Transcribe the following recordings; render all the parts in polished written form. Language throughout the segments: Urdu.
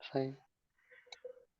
صحیح.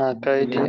ہاں کر دیے.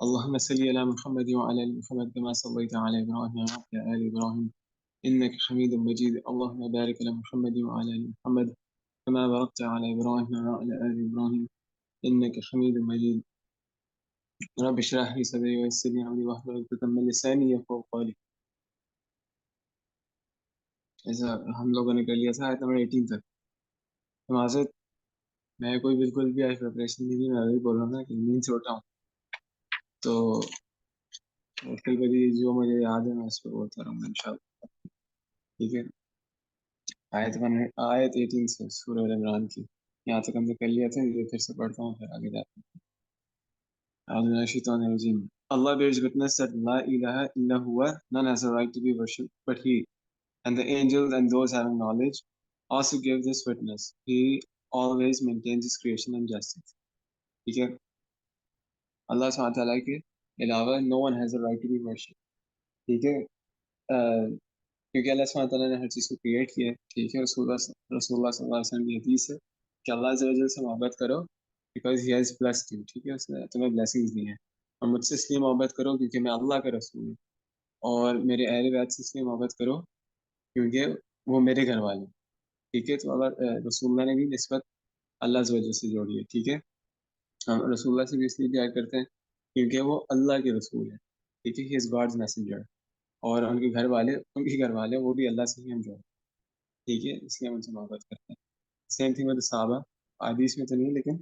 اللهم صل على محمد وعلى ال محمد كما صليت على ابراهيم وعلى ال ابراهيم انك حميد مجيد. اللهم بارك على محمد وعلى ال محمد كما باركت على ابراهيم وعلى ال ابراهيم انك حميد مجيد. رب اشرح لي صدري ويسر لي امري واحلل عقدة من لساني يفقهوا قولي. ایسا ہم لوگوں نے کر لیا تھا آیت نمبر 18 تک. معذرت، میں کوئی بالکل بھی آج پریپریشن نہیں کی، میں ابھی بول رہا ہوں نا کہ نیند سے اٹھا ہوں، تو کل کبھی جو مجھے یاد ہے میں اس پہ بولتا رہوں گا انشاءاللہ. ٹھیک ہے، آیت 18 سے سورہ ال عمران کی یہاں تک ہم نے کر لیا تھا. یہ پھر سے پڑھتا ہوں، پھر آگے جاتے ہیں. اعوذ باللہ من الشیطان الرجیم. Allah bears witness that La ilaha illa huwa, none has a right to be worshipped but He, and the angels and those having knowledge also give this witness. He always maintains His creation and justice. ٹھیک ہے، اللہ سبحانہ تعالیٰ کے علاوہ no one has a right to be worshipped. ٹھیک ہے، کیونکہ اللہ سبحانہ تعالیٰ نے ہر چیز کو کریٹ کیا ہے. ٹھیک ہے، رسول اللہ صلی اللہ علیہ وسلم کی حدیث ہے کہ اللہ عز و جل سے محبت کرو because he has blessed you. ٹھیک ہے، اس نے تمہیں بلیسنگز دی ہیں. اور مجھ سے اس لیے محبت کرو کیونکہ میں اللہ کا رسول ہوں، اور میرے اہل بیت سے اس لیے محبت کرو کیونکہ وہ میرے گھر والے. ٹھیک ہے، تو اللہ رسول اللہ نے بھی نسبت اللہ عز و جل سے جوڑی ہے. ٹھیک ہے، ہم رسول اللہ سے بھی اس لیے پیار کرتے ہیں کیونکہ وہ اللہ کے رسول ہیں. ٹھیک ہے، ہی از گاڈز میسنجر. اور ان کے گھر والے وہ بھی اللہ سے ہی ہم جوڑے. ٹھیک ہے، اس لیے ہم ان سے محبت کرتے ہیں. سیم تھنگ ود صحابہ. حدیث میں تو نہیں لیکن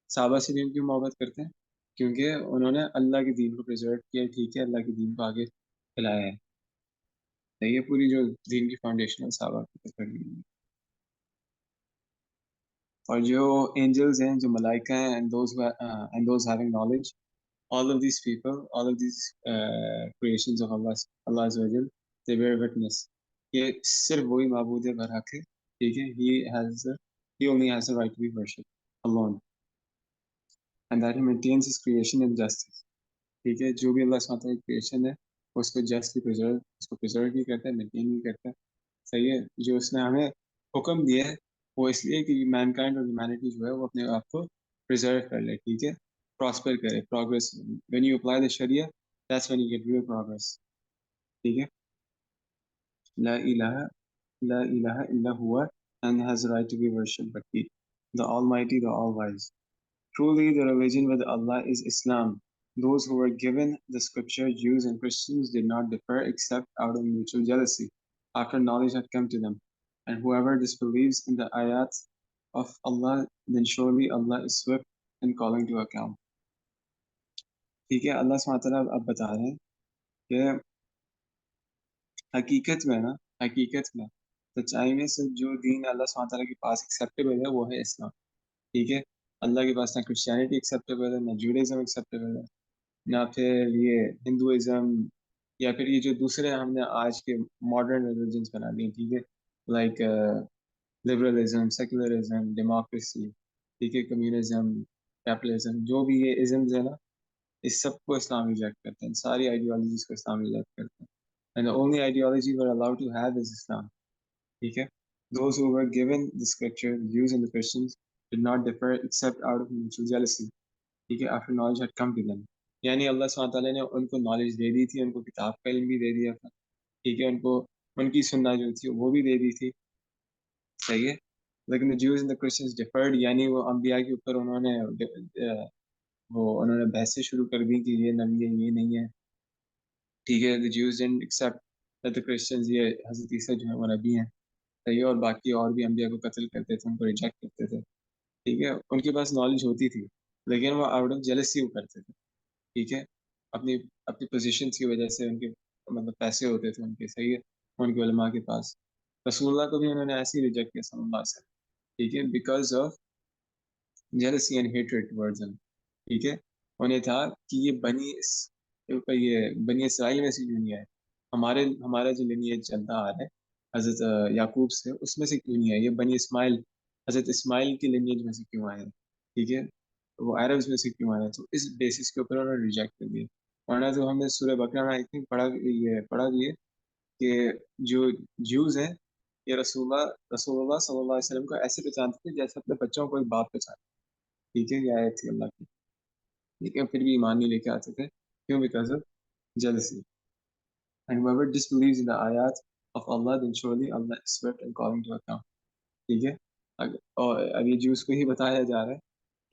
صحابہ سے بھی ہم کیوں محبت کرتے ہیں؟ کیونکہ انہوں نے اللہ کے دین کو پریزرو کیا. ٹھیک ہے، اللہ کے دین کو آگے پھیلایا ہے. یہ پوری جو دین کی فاؤنڈیشن ہے صحابہ کی کھڑی ہوئی ہے. اور جو اینجلز ہیں، جو ملائکہ ہیں، and those having knowledge, all of these people, all of these creations of Allah Azza wa Jal, they bear witness کہ صرف وہی معبود ہے برحق ہے. ٹھیک ہے، he only has the right to be worshipped alone and that he maintains his creation in justice. ٹھیک ہے، جو بھی اللہ سبحانہ وتعالیٰ کی کریشن ہے وہ اس کو جسٹلی پریزرو بھی کرتا ہے، مینٹین بھی کرتا ہے. صحیح ہے، جو اس نے ہمیں حکم دیا ہے وہ اس لیے کہ مین کائنڈ اور ہیومینٹی جو ہے وہ اپنے آپ کو پریزرو کر لے. ٹھیک ہے، پراسپر کرے، progress. When you apply the Sharia that's when you get real progress. ٹھیک ہے، لا الہ الا ہوا and has the right to be worshipped but He, the Almighty, the All-Wise. Truly the religion with Allah is Islam. Those who were given the scripture, Jews and Christians, did not differ except out of mutual jealousy after knowledge had come to them. And whoever disbelieves in the ayat of Allah, then surely Allah is swift in calling to account. ٹھیک ہے، اللہ سبحانہ وتعالیٰ اب بتا رہے ہیں کہ حقیقت میں سچائی میں سے جو دین اللہ سبحانہ تعالیٰ کے پاس ایکسیپٹیبل ہے وہ ہے اسلام. ٹھیک ہے، اللہ کے پاس نہ کرسچینٹی ایکسیپٹیبل ہے، نہ جوڈیزم ایکسیپٹیبل ہے، نہ پھر یہ ہندوازم، یا پھر یہ جو دوسرے ہم نے آج کے ماڈرن ریلیجنس بنا دیے. ٹھیک ہے، لائک لبرلزم، سیکولرزم، ڈیموکریسی. ٹھیک ہے، کمیونزم، کیپٹلزم، جو بھی یہ ازمز ہے نا، اس سب کو اسلام ریجیکٹ کرتے ہیں. ساری آئیڈیالوجیز کو اسلام ریجیکٹ کرتے ہیں. And the only ideology we're allowed to have is Islam. ٹھیک ہے، those who were given the scripture, the Jews and the Christians, did not differ except out of mutual jealousy. ٹھیک ہے، after knowledge had come to them. یعنی اللہ سبحانہ تعالیٰ نے ان کو نالج دے دی تھی، ان کو کتاب کا علم بھی دے دیا تھا. ٹھیک ہے، ان کو ان کی سننا جو تھی وہ بھی دے دی تھی. صحیح ہے، لیکن the Jews and the Christians differed، یعنی وہ انبیاء کے اوپر انہوں نے بحثیں شروع کر دی کہ یہ نبی ہے، یہ نہیں ہے. ٹھیک ہے، the Jews didn't accept that the Christians یہ حضرت عیسیٰ جو ہیں وہ نبی ہیں. صحیح ہے، اور باقی اور بھی انبیاء کو قتل کرتے تھے، ان کو ریجیکٹ کرتے تھے. ٹھیک ہے، ان کے پاس نالج ہوتی تھی لیکن وہ آؤٹ آف جیلسی وہ کرتے تھے. ٹھیک ہے، اپنی پوزیشنس کی وجہ سے، ان کے مطلب پیسے ہوتے تھے ان کے. صحیح ہے، ان کے علماء کے پاس. رسول اللہ کو بھی انہوں نے ایسے ہی ریجیکٹ کیا صلی اللہ علیہ وسلم. ٹھیک ہے، because of jealousy and hatred towards them. ٹھیک ہے، انہیں تھا کہ یہ یہ بنی اسرائیل میں سے کیوں نہیں آئے؟ ہمارا جو لینیج چلتا آ رہا ہے حضرت یعقوب سے، اس میں سے کیوں نہیں آئے؟ یہ بنی اسماعیل، حضرت اسماعیل کی لینیج میں سے کیوں آئے ہیں؟ ٹھیک ہے، وہ عربز میں سے کیوں آئے ہیں؟ تو اس بیسس کے اوپر انہوں نے ریجیکٹ کر دیا. ورنہ جو ہم نے سورہ بقرہ میں آئی تھنک پڑھا بھی ہے کہ جو جوز ہیں یہ رسول اللہ صلی اللہ علیہ وسلم کو ایسے پہچانتے تھے جیسے اپنے بچوں کو ایک باپ پہچانتے. ٹھیک ہے، یہ آیت تھی اللہ کی. ٹھیک ہے، پھر بھی ایمان نہیں لے کے آتے تھے. کیوں؟ Because of jealousy. And whoever disbelieves in the ayat of Allah, then surely Allah is swift and calling to account. ٹھیک ہے، اور اب یہ جوز کو ہی بتایا جا رہا ہے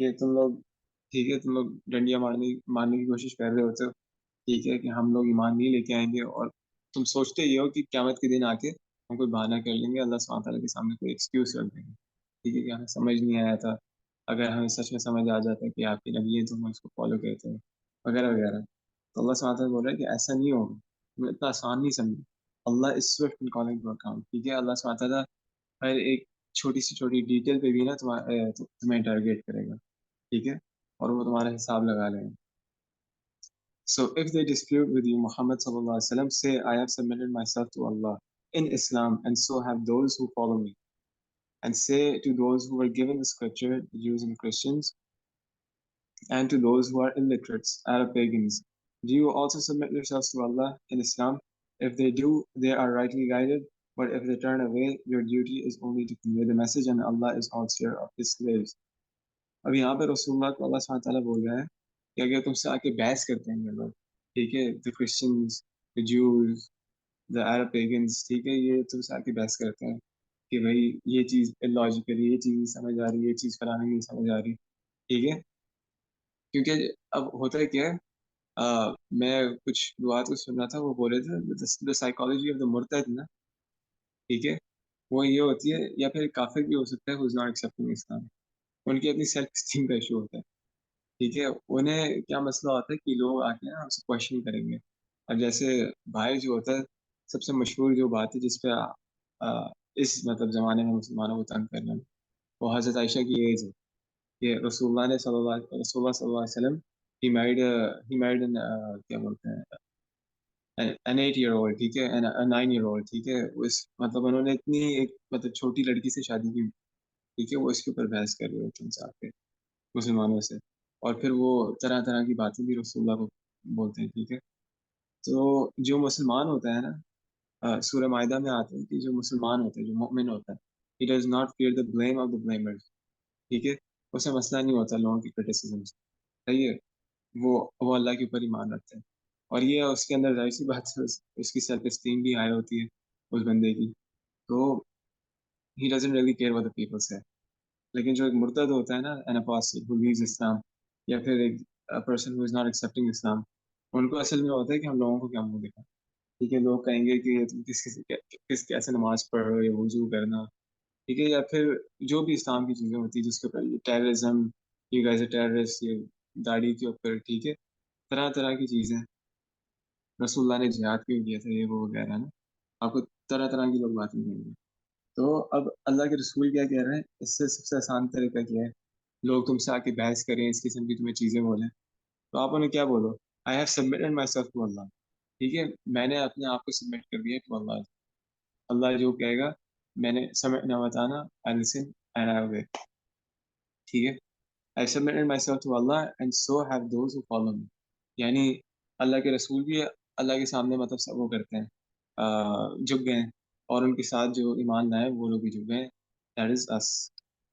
کہ تم لوگ، ٹھیک ہے، تم لوگ ڈنڈیاں مارنے کی کوشش کر رہے ہوتے ہو. ٹھیک ہے، کہ ہم لوگ ایمان نہیں لے کے آئیں گے، اور تم سوچتے یہ ہو کہ قیامت کے دن آ کے ہم کوئی بہانہ کر لیں گے، اللہ سبحانہ تعالیٰ کے سامنے کوئی ایکسکیوز رکھ دیں گے. ٹھیک ہے، کہ ہمیں سمجھ نہیں آیا تھا، اگر ہمیں سچ میں سمجھ آ جاتا ہے کہ آپ کے نبی ہیں تو ہم اس کو فالو کرتے ہیں وغیرہ وغیرہ. تو اللہ سبحانہ تعالیٰ بول رہا ہے کہ ایسا نہیں ہوگا، تمہیں اتنا آسان نہیں سمجھے. Allah is swift in calling to account. ٹھیک ہے، اللہ سبحانہ تعالیٰ ہر ایک چھوٹی سی چھوٹی ڈیٹیل پہ بھی نا تمہیں انٹرگیٹ کرے گا. ٹھیک ہے، اور وہ تمہارا حساب لگا لیں گے. So if they dispute with you, Muhammad sallallahu alaihi wasallam, say, I have submitted myself to Allah in Islam, and so have those who follow me. And say to those who were given the scripture, the Jews and Christians, and to those who are illiterates, Arab pagans, do you also submit yourselves to Allah in Islam? If they do, they are rightly guided. But if they turn away, your duty is only to convey the message, and Allah is all share of His slaves. اب یہاں پہ رسول اللہ کو اللہ سبحانہ تعالیٰ بول رہا ہے کہ اگر تم سے آ کے بحث کرتے ہیں یہ لوگ، ٹھیک ہے، the Christians, the Jews, the Arab pagans، ٹھیک ہے، یہ تم سے آ کے بحث کرتے ہیں کہ بھائی یہ چیز illogical ہے، یہ چیز نہیں سمجھ آ رہی، یہ چیز فلانا نہیں سمجھ آ رہی. ٹھیک ہے، کیونکہ اب ہوتا ہے کیا ہے، میں کچھ دعات کو سن رہا تھا، وہ بول رہے تھے the psychology of the مرتد نا، ٹھیک ہے، وہ یہ ہوتی ہے، یا پھر کافر بھی ہو سکتا ہے who is not accepting Islam. ان کی اپنی سیلف اسٹیم کا ایشو ہوتا ہے. ٹھیک ہے، انہیں کیا مسئلہ ہوتا ہے کہ لوگ آ کے نا ہم سے کوشچن کریں گے. اب جیسے بھائی جو ہوتا ہے، سب سے مشہور جو بات ہے جس پہ اس مطلب زمانے میں مسلمانوں کو تنگ کرنا، وہ حضرت عائشہ کی ایج ہے کہ رسول اللہ صلی اللہ علیہ وسلم he married کیا بولتے ہیں an 8 year old. ٹھیک ہے، a 9 year old. ٹھیک ہے، مطلب انہوں نے اتنی ایک مطلب چھوٹی لڑکی سے شادی کی. ٹھیک ہے، وہ اس کے اوپر بحث کر رہے ہوتے ہیں صاحب کے مسلمانوں سے، اور پھر وہ طرح طرح کی باتیں بھی رسول اللہ کو بولتے ہیں. ٹھیک ہے، تو جو مسلمان ہوتا ہے نا، سورہ معاہدہ میں آتا ہے کہ جو مسلمان ہوتا ہے، جو مومن ہوتا ہے، he does not fear the blame of the blamers. ٹھیک ہے، اسے مسئلہ نہیں ہوتا لوگوں کی criticism سے. صحیح ہے، وہ اللہ کے اوپر ایمان رکھتے ہیں، اور یہ اس کے اندر ظاہر سی بات ہے، اس کی سیلف اسٹیم بھی ہائی ہوتی ہے اس بندے کی. تو he doesn't really care what the people say. لیکن جو ایک مرتد ہوتا ہے نا، an apostle who leaves Islam، یا پھر ایک person who is not accepting Islam، ان کو اصل میں ہوتا ہے کہ ہم لوگوں کو کیا منہ دکھائیں. ٹھیک ہے، لوگ کہیں گے کہ تم کس کیسے نماز پڑھ رہے ہو، وضو کرنا. ٹھیک ہے، یا پھر جو بھی اسلام کی چیزیں ہوتی ہیں جس کے اوپر ٹیررزم، یہ گائز ٹیررسٹ، یہ داڑھی کے اوپر. ٹھیک ہے، طرح طرح کی چیزیں، رسول اللہ نے جہاد کیوں کیا تھا، یہ وہ وغیرہ نا، آپ کو طرح طرح کی لوگ باتیں کہیں گے. تو اب اللہ کے رسول کیا کہہ رہے ہیں، اس سے سب سے آسان طریقہ کیا ہے، لوگ تم سے آ کے بحث کریں، اس قسم کی تمہیں چیزیں بولیں، تو آپ انہیں کیا بولو، I have submitted myself to Allah. ٹھیک ہے، میں نے اپنے آپ کو سبمٹ کر دیا ٹو اللہ. اللہ جو کہے گا میں نے سمجھنا بتانا، آئی لسن اینڈ آئی اوبے. ٹھیک ہے، I submitted myself to Allah and so have those who follow me. یعنی اللہ کے رسول بھی اللہ کے سامنے مطلب سب وہ کرتے ہیں، جھک گئے ہیں، اور ان کے ساتھ جو ایمان لائے وہ لوگ بھی جھک گئے. دیٹ از اس.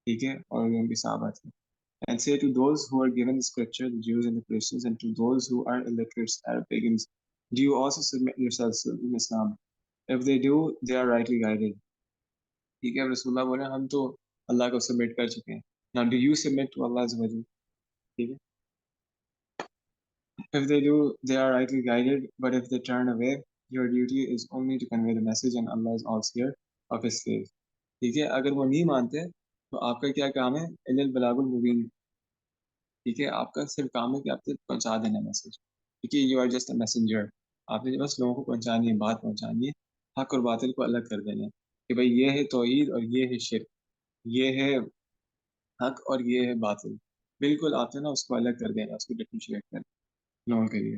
ٹھیک ہے، اور ان کے صحابہ تھے. And say to those who are given the scripture, the Jews and the Christians, and to those who are illiterate, Arab pagans, do you also submit yourselves to Islam? If they do, they are rightly guided. ٹھیک ہے، رسول اللہ بولے ہم تو اللہ کو سبمٹ کر چکے ہیں. Now do you submit to Allah azza wa jalla? ٹھیک ہے، if they do, they are rightly guided, but if they turn away, your duty is only to convey the message, and Allah is all seer of His slaves. ٹھیک ہے، اگر وہ نہیں مانتے تو آپ کا کیا کام ہے، الا البلاغ المبین. ٹھیک ہے، آپ کا صرف کام ہے کہ آپ تک پہنچا دینا میسج. ٹھیک ہے، you are just a messenger. آپ نے بس لوگوں کو پہنچانی ہے، بات پہنچانی ہے، حق اور باطل کو الگ کر دینا ہے کہ بھائی یہ ہے توحید اور یہ ہے شرک، یہ ہے حق اور یہ ہے باطل. بالکل آپ نے نا اس کو الگ کر دینا، اس کو ڈفرینشیٹ کر لوگوں کے لیے.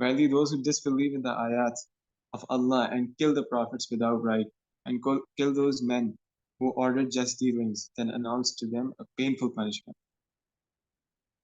Verily those who disbelieve in the ayat of Allah and kill the prophets without right, and kill those men who ordered just dealings, then announce to them a painful punishment.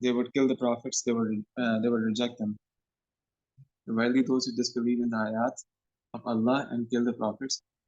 they would kill the prophets, they would reject them. Verily those who disbelieve in the ayat of Allah and kill the prophets,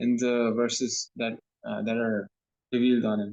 in the verses that are revealed on him,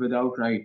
without right,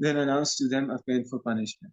Then announce to them a painful punishment,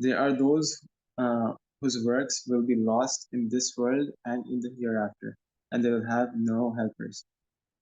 There are those whose works will be lost in this world and in the hereafter, and they will have no helpers.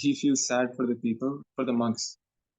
he feels sad for the people, for the monks,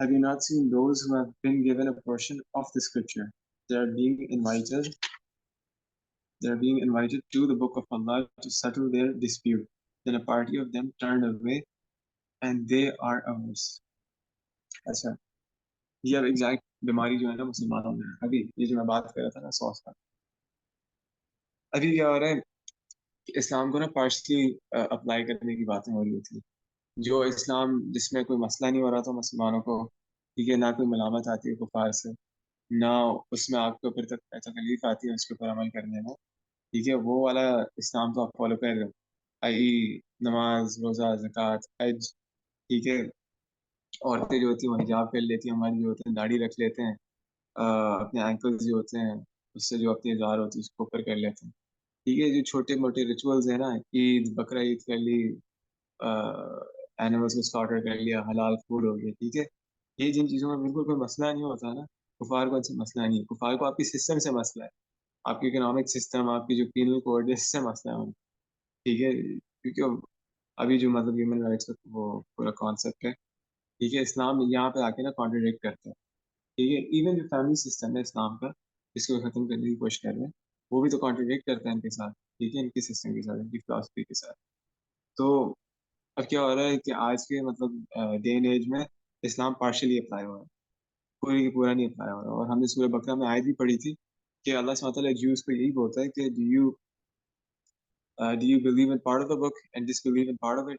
Have you not seen those who have been given a portion of the scripture? They are being invited, they are being invited to the book of Allah to settle their dispute. Then a party of them turned away, and they are ours. اچھا، یہ اب ایگزیکٹ بیماری جو ہے نا مسلمانوں میں ہے۔ ابھی یہ جو میں بات کر رہا تھا نا سوس کا، ابھی کیا ہو رہا ہے کہ اسلام کو نا پارشلی اپلائی کرنے کی باتیں ہو رہی تھی، جو اسلام جس میں کوئی مسئلہ نہیں ہو رہا تھا مسلمانوں کو، ٹھیک ہے، نہ کوئی ملامت آتی ہے کفار سے، نہ اس میں آپ کے اوپر تکلیف آتی ہے اس کے اوپر عمل کرنے میں، ٹھیک ہے، وہ والا اسلام تو آپ فالو کر رہے ہو، آئی نماز روزہ زکوٰۃ حج، ٹھیک ہے، عورتیں جو ہوتی ہیں وہ حجاب کر لیتی ہیں، ہماری جو ہوتے ہیں داڑھی رکھ لیتے ہیں، اپنے اینکلز جو ہوتے ہیں اس سے جو اپنی اظہار ہوتی ہے اس کو اوپر کر لیتے ہیں، ٹھیک ہے، جو چھوٹے موٹے ریچولز ہیں نا، عید بقرہ عید کر لی، اینیملس کو سلاٹر کر لیا، حلال فوڈ ہو گیا، ٹھیک ہے، یہ جن چیزوں میں بالکل کوئی مسئلہ نہیں ہوتا نا، کفار کو ان سے مسئلہ نہیں ہے، کفار کو آپ کی سسٹم سے مسئلہ ہے، آپ کی اکنامک سسٹم، آپ کی جو پینل کوڈ ہے اس سے مسئلہ ہے، ٹھیک ہے، کیونکہ ابھی جو مطلب ہیومن رائٹس کا وہ پورا کانسیپٹ ہے، ٹھیک ہے، اسلام یہاں پہ آ کے نا کانٹرڈکٹ کرتا ہے، ٹھیک ہے، ایون جو فیملی سسٹم ہے اسلام کا جس کو ختم کرنے کی کوشش کر رہے ہیں وہ بھی تو کانٹرڈکٹ کرتا ہے ان کے ساتھ، ٹھیک ہے، ان کے سسٹم کے ساتھ، ان کی فلاسفی کے ساتھ، تو اب کیا ہو رہا ہے کہ آج کے مطلب ڈے اینڈ ایج میں اسلام پارشلی اپلائی ہو رہا ہے، پوری کی پورا نہیں اپلائی ہو رہا، اور ہم نے سورہ بقرہ میں آیت بھی پڑھی تھی کہ اللہ سبحانہ وتعالیٰ جیوز کو یہی بولتا ہے کہ do you believe in part of the book and disbelieve in part of it,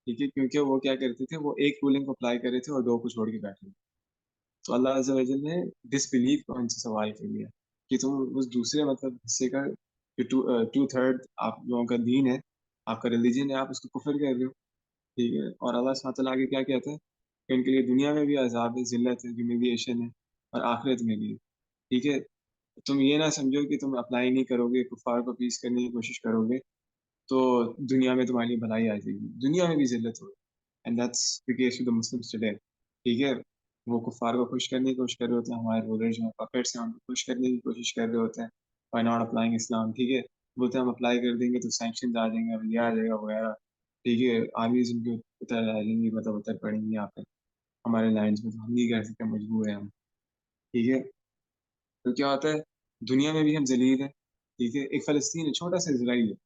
ٹھیک ہے، کیونکہ وہ کیا کرتے تھے، وہ ایک رولنگ کو اپلائی کر رہے تھے اور دو کو چھوڑ کے بیٹھے تھے، تو اللہ عز و جل نے ڈس بلیو کو ان سے سوال کر لیا کہ تم اس دوسرے مطلب حصے کا جو 2/3 آپ لوگوں کا دین ہے، آپ کا ریلیجن ہے، آپ اس کو کفر کر رہے ہو، ٹھیک ہے، اور اللہ سبحانہ تعالیٰ آگے کیا کہتا ہے کہ ان کے لیے دنیا میں بھی عذاب ہے، ذلت ہے، ہیومیلیشن ہے، اور آخرت میں بھی ہے، ٹھیک ہے، تم یہ نہ سمجھو کہ تم اپلائی نہیں کرو گے، کفار کو پیس کرنے کی کوشش کرو گے تو دنیا میں تمہاری بھلائی آ جائے گی، دنیا میں بھی ذلت ہوگی، and that's the case with the Muslims today, ٹھیک ہے، وہ کفار کو خوش کرنے کی کوشش کر رہے ہوتے ہیں، ہمارے رولر جو ہیں پپیٹس ہیں ان کو خوش کرنے کی کوشش کر رہے ہوتے ہیں بائی ناٹ اپلائنگ اسلام، ٹھیک ہے، بولتے ہیں ہم اپلائی کر دیں گے تو سینکشنز آ جائیں گے، اب یہ آ جائے گا وغیرہ، ٹھیک ہے، آرمیز ان کے اتر آ جائیں گی، مطلب اتر پڑیں گی یہاں پہ ہمارے لینڈس میں، تو ہم نہیں کر سکتے، مجبور ہیں ہم، ٹھیک ہے، تو کیا ہوتا ہے دنیا میں بھی ہم ذلیل ہیں، ٹھیک ہے، ایک فلسطین ہے چھوٹا سا اسرائیل ہے،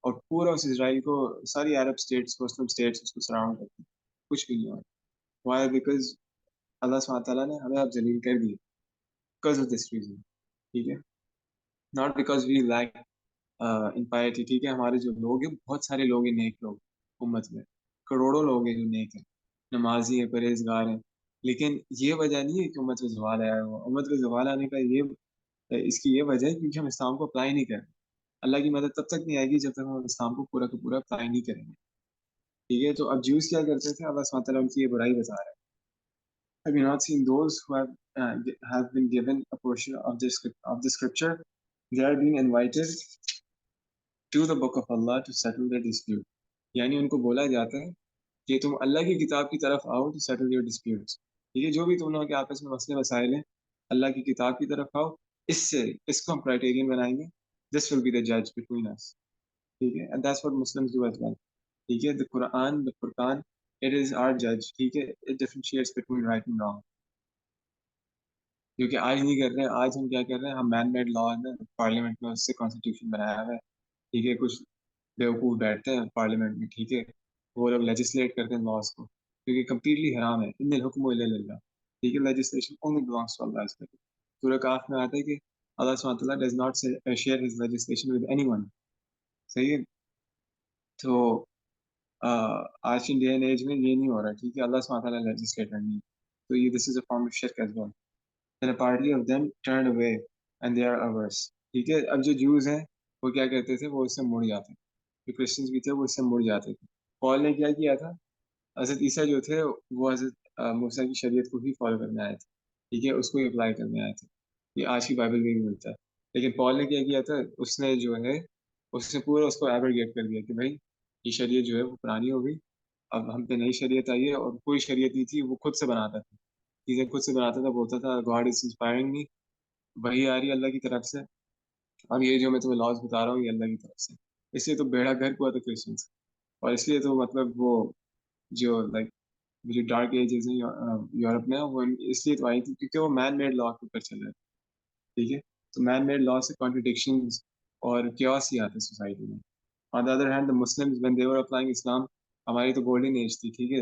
اور پورا اس اسرائیل کو ساری عرب اسٹیٹس مسلم اسٹیٹس اس کو سراؤنڈ کرتی ہیں، کچھ بھی نہیں ہوا، وائی بیکاز اللہ سبحانہ تعالیٰ نے ہمیں اب ذلیل کر دیا بیکاز آف دس ریزن، ٹھیک ہے، ناٹ بیکاز وی لائک امپائرٹی، ٹھیک ہے، ہمارے جو لوگ ہیں بہت سارے لوگ ہیں نیک لوگ امت میں، کروڑوں لوگ ہیں جو نیک ہیں، نمازی ہیں، پرہیزگار ہیں، لیکن یہ وجہ نہیں ہے کہ امت میں زوال آیا ہوا، امت میں زوال آنے کا یہ اس کی یہ وجہ ہے کیونکہ ہم اسلام کو اپلائی نہیں کر رہے، اللہ کی مدد تب تک نہیں آئے گی جب تک ہم اسلام کو پورا کا پورا اپلائی نہیں کریں گے، ٹھیک ہے، تو اب جوز کیا کرتے تھے، اللہ سبحانہ تعالیٰ ان کی یہ برائی بتا رہا ہے، have you not seen those who have been given a portion of the scripture, they are being invited to the book of Allah to settle their dispute، یعنی ان کو بولا جاتا ہے کہ تم اللہ کی کتاب کی طرف آؤ to settle your disputes، ٹھیک ہے، جو بھی تم لوگوں کے آپس میں مسئلے مسائل ہیں اللہ کی کتاب کی طرف آؤ، اس کو ہم کرائٹیرین بنائیں گے، this will be the judge between us، ٹھیک ہے، and that's what Muslims do as well، ٹھیک ہے، the Quran the Furqan it is our judge، ٹھیک ہے، it differentiates between right and wrong، کیونکہ آج نہیں کر رہے ہیں، آج ہم کیا کر رہے ہیں، ہم مین میڈ لا میں پارلیمنٹ میں اس سے کانسٹیٹیوشن بنایا ہوا ہے، ٹھیک ہے، کچھ بیوقوف بیٹھتے ہیں پارلیمنٹ میں، ٹھیک ہے، وہ لوگ لیجسلیٹ کرتے ہیں لاس کو، کیونکہ کمپلیٹلی حرام ہے، ان الحکم الا للہ، ٹھیک ہے، legislation only belongs to Allah، سورہ کاف میں آتا ہے کہ اللہ سبحانہ تعالیٰ does not share his legislation with anyone، صحیح ہے، تو آج کی ڈے اینڈ ایج میں یہ نہیں ہو رہا، ٹھیک ہے، اللہ سبحانہ تعالیٰ لیجسلیٹر نہیں ہے، تو یہ this is a form of شرک as well, then a party of them turned away and they are ours، ٹھیک ہے، اب جو جوز ہیں وہ کیا کرتے تھے، وہ اس سے مڑ جاتے تھے، جو کرسچنز بھی تھے وہ اس سے مڑ جاتے تھے، پال نے کیا کیا تھا، حضرت عیسیٰ جو تھے وہ حضرت موسیٰ کی شریعت کو ہی فالو کرنے آئے تھے، ٹھیک ہے، اس کو ہی اپلائی کرنے آئے تھے، یہ آج کی بائبل میں بھی ملتا ہے، لیکن پال نے کیا کیا تھا، اس نے جو ہے اس نے پورا اس کو ایبروگیٹ کر دیا کہ بھائی یہ شریعت جو ہے وہ پرانی ہو گئی، اب ہم پہ نئی شریعت آئی ہے، اور کوئی شریعت نہیں تھی، وہ خود سے بناتا تھا، چیزیں خود سے بناتا تھا، بولتا تھا گاڈ از انسپائرنگ می، وہی آ رہی ہے اللہ کی طرف سے، اور یہ جو میں تمہیں لاز بتا رہا ہوں یہ اللہ کی طرف سے، اس لیے تو بیڑا گھر ہوا تھا کرسچنس، اور اس لیے تو مطلب وہ جو لائک جو ڈارک ایجز ہیں یورپ میں، وہ اس لیے تو آئی تھی کیونکہ وہ مین میڈ لا کے اوپر چل رہے تھے، ٹھیک ہے، تو مین میڈ لا سے کانٹرڈکشنز اور کیوس ہی آتے سوسائٹی میں، on the other hand the Muslims when they were applying Islam، ہماری تو گولڈن ایج تھی، ٹھیک ہے،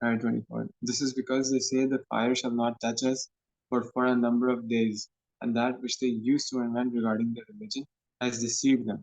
24. This is because they say the fire shall not touch us for a number of days, and that which they used to invent regarding their religion has deceived them.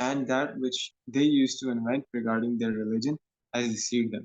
And that which they used to invent regarding their religion has deceived them,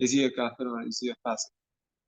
is he a kafir or is he a fasik।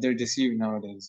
they're deceived nowadays,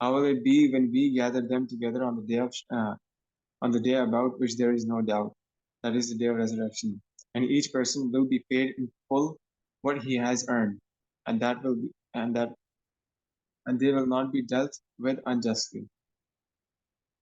How will it be when we gather them together on the day about which there is no doubt, that is the day of resurrection, and each person will be paid in full what he has earned, and that will be, and they will not be dealt with unjustly,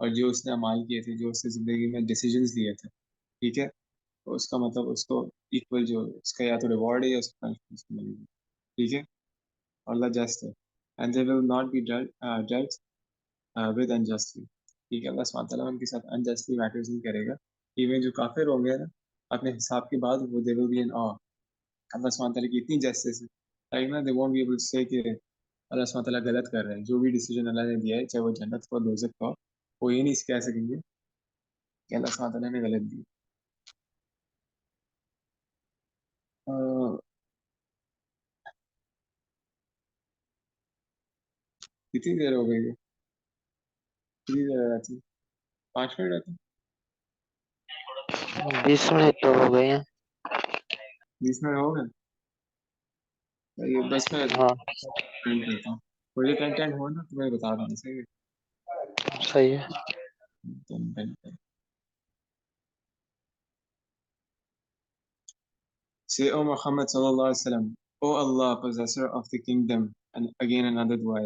اور جو اس نے اعمال کیے تھے، جو اس نے زندگی میں ڈیسیجنز لیے تھے، ٹھیک ہے، تو اس کا مطلب اس کو ایکول جو اس کا یا تو ریوارڈ ہے یا اس کو punishment ملے گی، ٹھیک ہے، اور اللہ جسٹ ہے. And they will not be judged with unjustly. ٹھیک ہے، اللہ سبحانہ تعالیٰ ان کے ساتھ انجسٹلی میٹرز نہیں کرے گا. ایون جو کافر ہوں گے نا اپنے حساب کے بعد، وہ دے ول بی ان آ. اللہ سبحانہ تعالیٰ کی اتنی جسٹس ہے نا، دے وونٹ بی ایبل ٹو سے کہ اللہ سبحانہ تعالیٰ غلط کر رہے ہیں. جو بھی ڈیسیجن اللہ نے دیا ہے، چاہے وہ جنت کا دوزخ کا، وہ یہ نہیں کہہ سکیں گے کہ اللہ سبحانہ تعالیٰ نے غلط دی. کتنی دیر ہو گئی ہے؟ کتنی دیر رہتی؟ 5 منٹ رہتی؟ 20 منٹ تو ہو گئے ہیں. 20 منٹ ہو گئے؟ یہ بس میں ہاں اینڈ کرتا ہوں. کوئی کنٹینٹ ہو نا تو میں بتا دوں. صحیح صحیح ہے. ہے. Say, O Muhammad sallallahu alaihi wasallam, O Allah, possessor of the kingdom, and again another dua.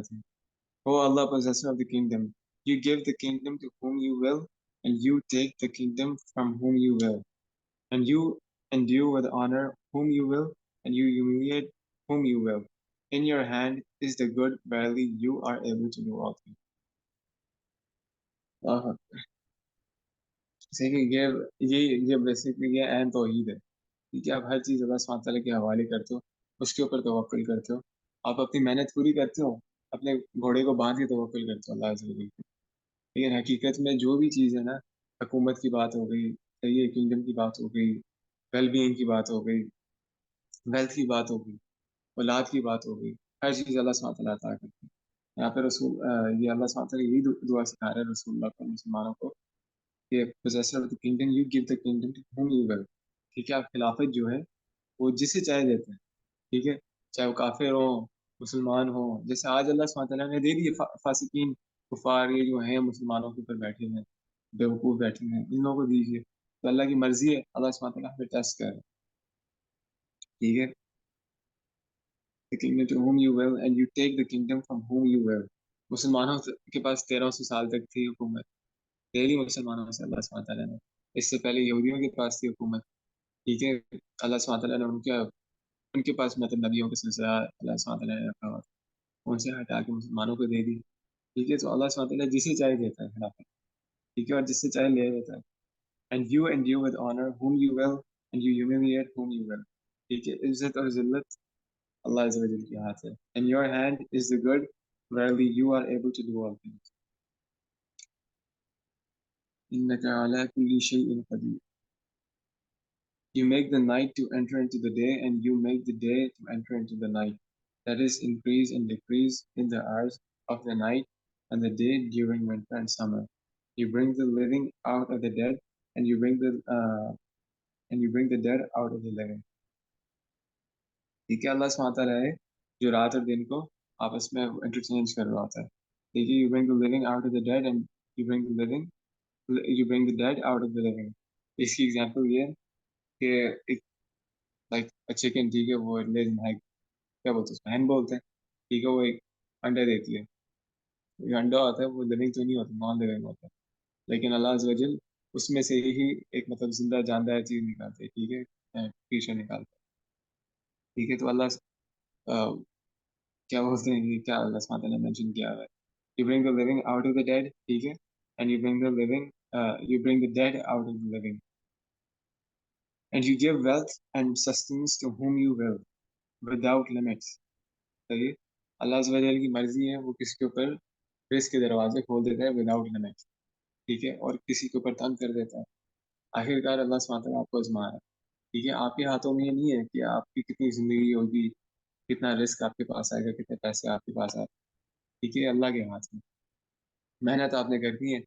O Allah, possessor of the kingdom, you give the kingdom to whom you will, and you take the kingdom from whom you will, and you endue with honor whom you will, and you humiliate whom you will. In your hand is the good, verily you are able to do all things. یہ بیسکلی یہ عین توحید ہے. ٹھیک ہے، آپ ہر چیز اللہ سبحانہ تعالیٰ کے حوالے کرتے ہو، اس کے اوپر توکل کرتے ہو. آپ اپنی محنت پوری کرتے ہو، اپنے گھوڑے کو باندھ کے توکل کرتے ہو اللہ عز و جل پہ. لیکن حقیقت میں جو بھی چیز ہے نا، حکومت کی بات ہو گئی، صحیح کنگڈم کی بات ہو گئی، ویل بینگ کی بات ہو گئی، ویلتھ کی بات ہو گئی، اولاد کی بات ہو گئی، ہر چیز اللہ سبحانہ تعالیٰ عطا کرتے ہیں. یہاں پہ یہ اللہ سبحانہ تعالیٰ یہی دعا سکھا رہے ہیں رسول اللہ کو، مسلمانوں کو، کہ possessor of the kingdom, you give the kingdom to whom you will. ٹھیک ہے، آپ خلافت جو ہے وہ جسے چاہے دیتے ہیں. ٹھیک ہے، چاہے وہ کافر ہوں، مسلمان ہوں. جیسے آج اللہ سبحانہ تعالیٰ نے دے دی فاسقین کفار، یہ جو ہیں مسلمانوں کے اوپر بیٹھے ہیں، بیوقوف بیٹھے ہیں، ان لوگوں کو دیجیے. تو اللہ کی مرضی ہے، اللہ سبحانہ تعالیٰ ہمیں ٹیسٹ کر رہے ہیں. ٹھیک ہے، the kingdom to whom you will and you take the kingdom from whom you will. مسلمانوں کے پاس 1300 سال تک تھی حکومت، پہلی مسلمانوں سے اللہ سبحانہ تعالیٰ نے. اس سے پہلے یہودیوں کے پاس تھی حکومت. ٹھیک ہے، اللہ سبحانہ تعالیٰ نے ان کے پاس مطلب نبیوں کا سلسلہ اللہ سبحانہ تعالیٰ نے رکھا ہوا تھا، ان سے ہٹا کے مسلمانوں کو دے دی. ٹھیک ہے، تو اللہ سبحانہ تعالیٰ جسے چاہے دیتا ہے خلافت. ٹھیک ہے، اور جس سے چاہے لے لیتا ہے. And you endue with honor whom you will and you humiliate whom you will. ٹھیک ہے، عزت اور ذلت اللہ عز و جل کے ہاتھ ہے. In your hand is the good, verily you are able to do all things. إنك على كل شيء قدير. You make the night to enter into the day, and you make the day to enter into the night. That is, increase and decrease in the hours of the night and the day during winter and summer. You bring the living out of the dead, and you bring the dead out of the living. ٹھیک ہے، اللہ سبحانہ تعالیٰ ہے جو رات اور دن کو آپس میں انٹرچینج کر رہا ہوتا ہے. ٹھیک ہے، you bring the living out of the dead and you bring the living you bring the dead out of the living. اس کی ایگزامپل یہ ہے کہ ایک لائک چکن، ٹھیک ہے، وہ کیا بولتے ہیں اس کو، ہین بولتے ہیں. ٹھیک ہے، وہ ایک انڈا دیتی ہے. یہ انڈا ہوتا ہے وہ لیونگ تو نہیں ہوتا، نان لیونگ ہوتا ہے. لیکن اللہ عز و جل اس میں سے ہی ایک مطلب زندہ جاندار چیز نکالتے ہے. ٹھیک ہے، پیچھے نکالتے. ٹھیک ہے، تو اللہ کیا بولتے ہیں، یہ کیا اللہ سبحانہ تعالیٰ نے مینشن کیا ہوا ہے. You bring the living out of the dead. ٹھیک ہے، and you bring the dead out of the living. And you give wealth and sustenance to whom you will without limits. صحیح، اللہ عز و جل کی مرضی ہے، وہ کسی کے اوپر رزق کے دروازے کھول دیتا ہے وداؤٹ لمٹ. ٹھیک ہے، اور کسی کے اوپر تنگ کر دیتا ہے. آخر کار اللہ سبحانہ تعالیٰ آپ کو آزما رہا ہے. ٹھیک ہے، آپ کے ہاتھوں میں یہ نہیں ہے کہ آپ کی کتنی زندگی ہوگی، کتنا رزق آپ کے پاس آئے گا، کتنے پیسے آپ کے پاس آئے گا. ٹھیک ہے، اللہ کے ہاتھ میں. محنت آپ نے کرنی ہے.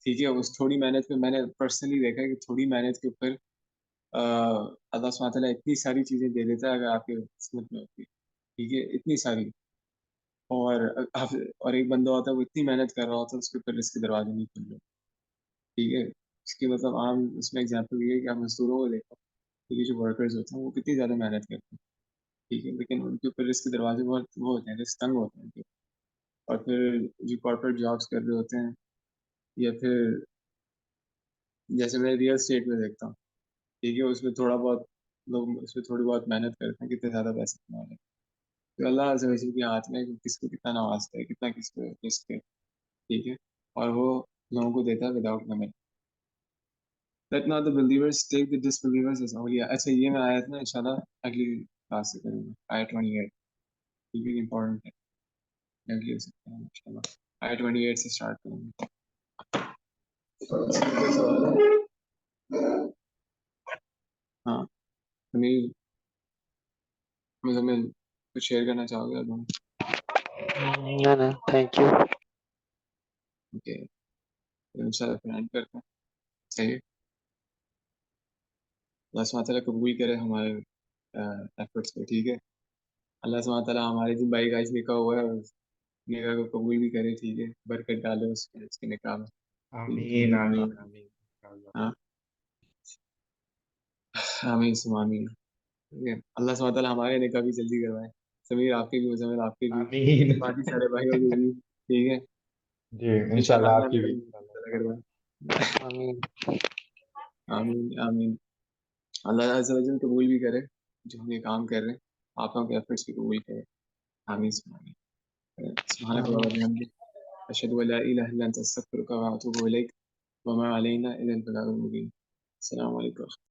ٹھیک ہے، اس تھوڑی محنت پہ میں نے پرسنلی دیکھا ہے کہ تھوڑی محنت کے اوپر اللہ سبحانہ تعالیٰ اتنی ساری چیزیں دے دیتا ہے اگر آپ کے قسمت میں ہوتی ہے. ٹھیک ہے، اتنی ساری. اور ایک بندہ ہوتا ہے وہ اتنی محنت کر رہا ہوتا ہے، اس کے اوپر اس کے دروازے نہیں کھل رہے. ٹھیک ہے، اس کی مطلب عام اس میں اگزامپل یہ ہے کہ آپ مزدوروں کو دیکھو. ٹھیک ہے، جو ورکرز ہوتے ہیں وہ کتنی زیادہ محنت کرتے ہیں. ٹھیک ہے، لیکن ان کے اوپر اس کے دروازے بہت وہ ہوتے ہیں، رزق تنگ ہوتے ہیں ان کے. اور پھر جو کارپوریٹ جابس کر رہے ہوتے ہیں، یا پھر جیسے میں ریئل اسٹیٹ میں دیکھتا ہوں، ٹھیک ہے، اس میں تھوڑا بہت لوگ اس میں تھوڑی بہت محنت کرتے ہیں، کتنے زیادہ پیسے کما لیں، تو اللہ عز و جل کے ہاتھ میں ہے کہ کس کو کتنا نوازتا ہے، کتنا کس کے، ٹھیک ہے، اور وہ لوگوں کو دیتا ہے without limit. Let not the believers take the disbelievers as awliya. اچھا یہ میں آیت نا انشاءاللہ اگلی کلاس سے کروں گا، آیت 28 کیونکہ امپورٹنٹ ہے، اگلی ہو سکتا ہے انشاءاللہ آیت 28 سے اسٹارٹ کروں گا. کوئی سوال ہے؟ ہاں امیر مزمل کچھ شیئر کرنا چاہو گے تم؟ نہ تھینک یو. اوکے انشاءاللہ پھر اینڈ کرتے ہیں. صحیح، اللہ سبحانہ تعالیٰ قبول کرے ہمارے ایفرٹس کو، ٹھیک ہے. اللہ سبحانہ تعالیٰ ہمارے جو بھائی کا آج نکاح ہوا ہے اس نکاح کو قبول بھی کرے، ٹھیک ہے، برکت ڈالے اس کے نکاح میں، ٹھیک ہے. آمین آمین آمین انشاءاللہ. ہاں آمین ثم آمین. ٹھیک ہے، اللہ سبحانہ تعالیٰ ہمارے نکاح بھی جلدی کروائے، سمیر آپ کے بھی، مزمل آپ کے بھی، آمین. باقی سارے بھائیوں کے بھی، ٹھیک ہے. جی انشاءاللہ انشاءاللہ اللہ آپ کی میرا بھی بھی انشاءاللہ اللہ انشاءاللہ. کروائے. آمین. آمین آمین. اللہ عز و جل قبول بھی کرے جو ہم یہ کام کر رہے ہیں، آپ لوگوں کے ایفرٹس بھی قبول کرے. آمین ثم آمین. سبحانک اللہم آمین. وبحمدک اشہد ان لا الہ الا انت استغفرک واتوب الیک وما علینا الا البلاغ المبین. السلام علیکم.